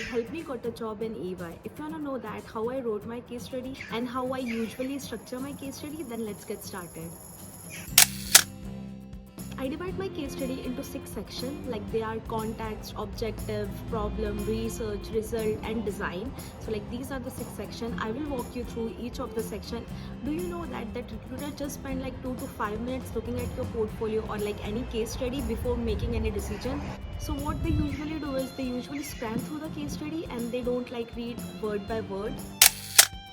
helped me got a job in EY. If you wanna know that how I wrote my case study and how I usually structure my case study, then let's get started. I divide my case study into 6 sections, like they are context, objective, problem, research, result and design. So like these are the 6 sections. I will walk you through each of the section. Do you know that recruiter just spend like 2 to 5 minutes looking at your portfolio or like any case study before making any decision? So what they usually do is they usually scan through the case study and they don't like read word by word.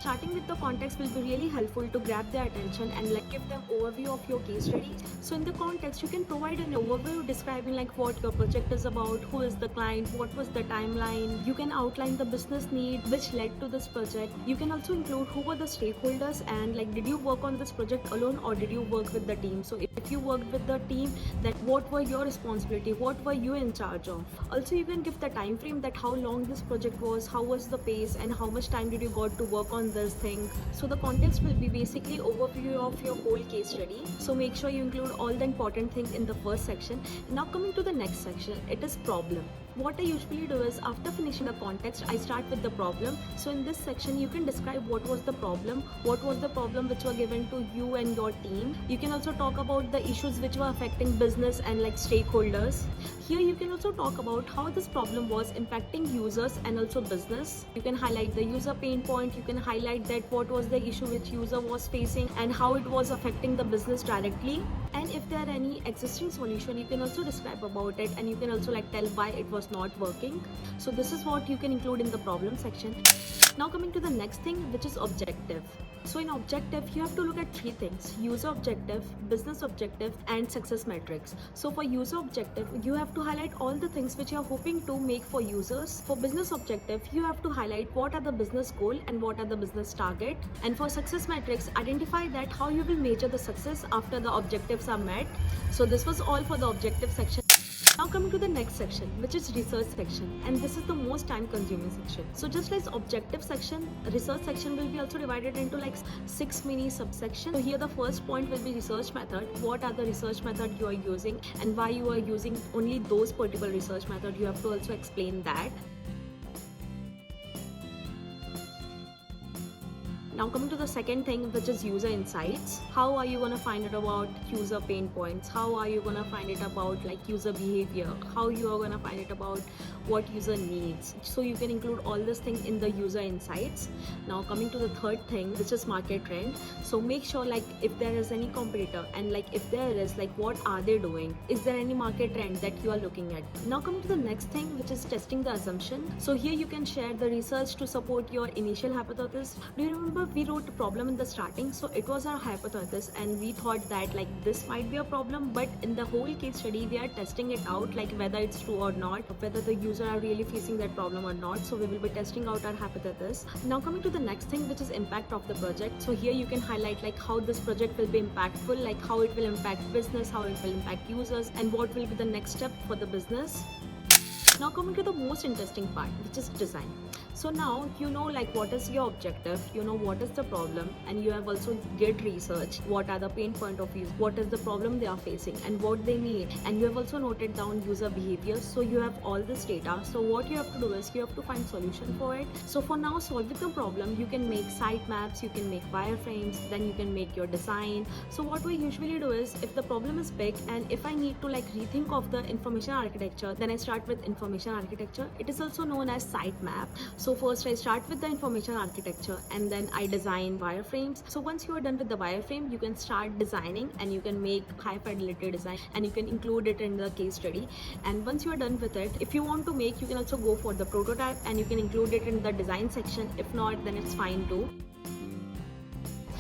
Starting with the context will be really helpful to grab their attention and like give them overview of your case study. So in the context, you can provide an overview describing like what your project is about, who is the client, what was the timeline. You can outline the business need which led to this project. You can also include who were the stakeholders and like did you work on this project alone or did you work with the team. So if you worked with the team, that what were your responsibility, what were you in charge of. Also you can give the time frame that how long this project was, how was the pace and how much time did you got to work on this thing. So the context will be basically overview of your whole case study. So make sure you include all the important things in the first section. Now coming to the next section, it is problem. What I usually do is after finishing the context, I start with the problem. So in this section, you can describe what was the problem which were given to you and your team. You can also talk about the issues which were affecting business and like stakeholders. Here you can also talk about how this problem was impacting users and also business. You can highlight the user pain point. You can highlight that what was the issue which user was facing and how it was affecting the business directly. And if there are any existing solution, you can also describe about it and you can also like tell why it was not working. So this is what you can include in the problem section. Now coming to the next thing, which is objective. So in objective, you have to look at 3 things: user objective, business objective and success metrics. So for user objective, you have to highlight all the things which you are hoping to make for users. For business objective, you have to highlight what are the business goal and what are the business target. And for success metrics, identify that how you will measure the success after the objectives are met. So this was all for the objective section. Now coming to the next section, which is research section, and this is the most time consuming section. So just like objective section, research section will be also divided into like 6 mini subsections. So here the first point will be research method. What are the research method you are using and why you are using only those particular research method. You have to also explain that. Now coming to the second thing, which is user insights. How are you going to find it about user pain points? How are you going to find it about like user behavior? How you are going to find it about what user needs? So you can include all this thing in the user insights. Now coming to the third thing, which is market trend. So make sure like if there is any competitor and like if there is, like what are they doing? Is there any market trend that you are looking at? Now coming to the next thing, which is testing the assumption. So here you can share the research to support your initial hypothesis. Do you remember we wrote a problem in the starting? So it was our hypothesis and we thought that like this might be a problem, but in the whole case study we are testing it out, like whether it's true or not, whether the user are really facing that problem or not. So we will be testing out our hypothesis. Now coming to the next thing, which is impact of the project. So here you can highlight like how this project will be impactful, like how it will impact business, how it will impact users, and what will be the next step for the business. Now coming to the most interesting part, which is design. So now you know like what is your objective, you know what is the problem, and you have also did research what are the pain point of use, what is the problem they are facing and what they need, and you have also noted down user behavior. So you have all this data. So what you have to do is you have to find solution for it. So for now solving the problem, you can make site maps, you can make wireframes, then you can make your design. So what we usually do is if the problem is big and if I need to like rethink of the information architecture, then I start with information architecture. It is also known as site map. So first I start with the information architecture and then I design wireframes. So once you are done with the wireframe, you can start designing and you can make high fidelity design and you can include it in the case study. And once you are done with it, if you want to make, you can also go for the prototype and you can include it in the design section. If not, then it's fine too.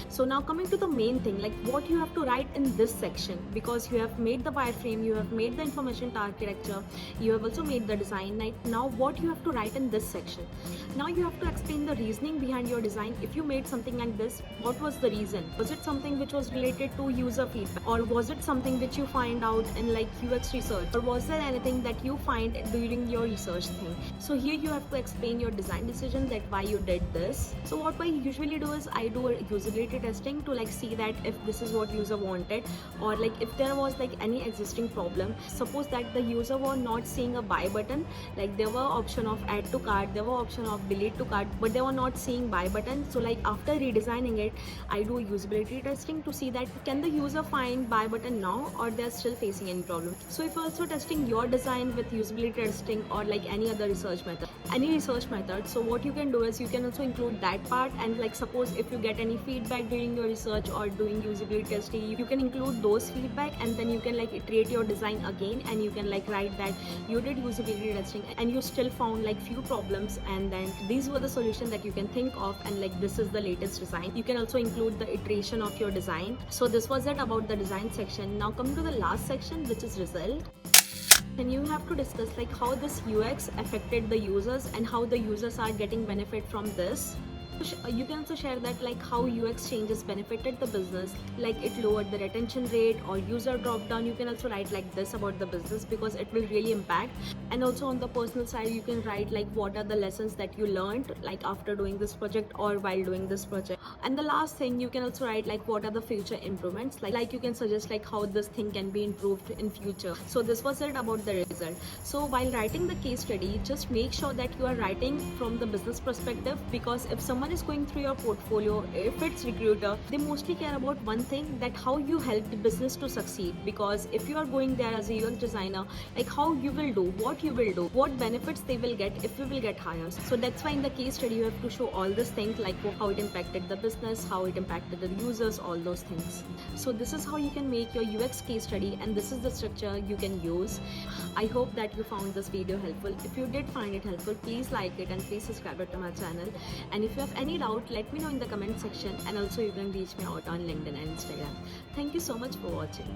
So now coming to the main thing, like what you have to write in this section, because you have made the wireframe, you have made the information architecture, you have also made the design. Now what you have to write in this section? Now you have to explain the reasoning behind your design. If you made something like this, what was the reason? Was it something which was related to user feedback, or was it something which you find out in like UX research, or was there anything that you find during your research thing? So here you have to explain your design decision, that why you did this. So what I usually do is I do a usability testing to like see that if this is what user wanted, or like if there was like any existing problem. Suppose that the user was not seeing a buy button, like there were option of add to cart, there were option of delete to cart, but they were not seeing buy button. So like after redesigning it, I do usability testing to see that can the user find buy button now, or they're still facing any problem. So if you're also testing your design with usability testing or like any other research method, so what you can do is you can also include that part, and like suppose if you get any feedback during your research or doing usability testing, you can include those feedback, and then you can like iterate your design again, and you can like write that you did usability testing and you still found like few problems, and then these were the solution that you can think of, and like this is the latest design. You can also include the iteration of your design. So this was it about the design section. Now come to the last section, which is result. And you have to discuss like how this UX affected the users and how the users are getting benefit from this. You can also share that like how UX changes benefited the business, like it lowered the retention rate or user drop down. You can also write like this about the business because it will really impact. And also on the personal side, you can write like what are the lessons that you learned like after doing this project or while doing this project. And the last thing, you can also write like what are the future improvements, like you can suggest like how this thing can be improved in future. So this was it about the result. So while writing the case study, just make sure that you are writing from the business perspective, because if someone is going through your portfolio, if it's recruiter, they mostly care about one thing, that how you help the business to succeed. Because if you are going there as a UX designer, like how you will do, what you will do, what benefits they will get if you will get hired. So that's why in the case study you have to show all these things, like how it impacted the business, how it impacted the users, all those things. So this is how you can make your UX case study, and this is the structure you can use. I hope that you found this video helpful. If you did find it helpful, please like it and please subscribe to my channel. And if you have any doubt, let me know in the comment section, and also you can reach me out on LinkedIn and Instagram. Thank you so much for watching.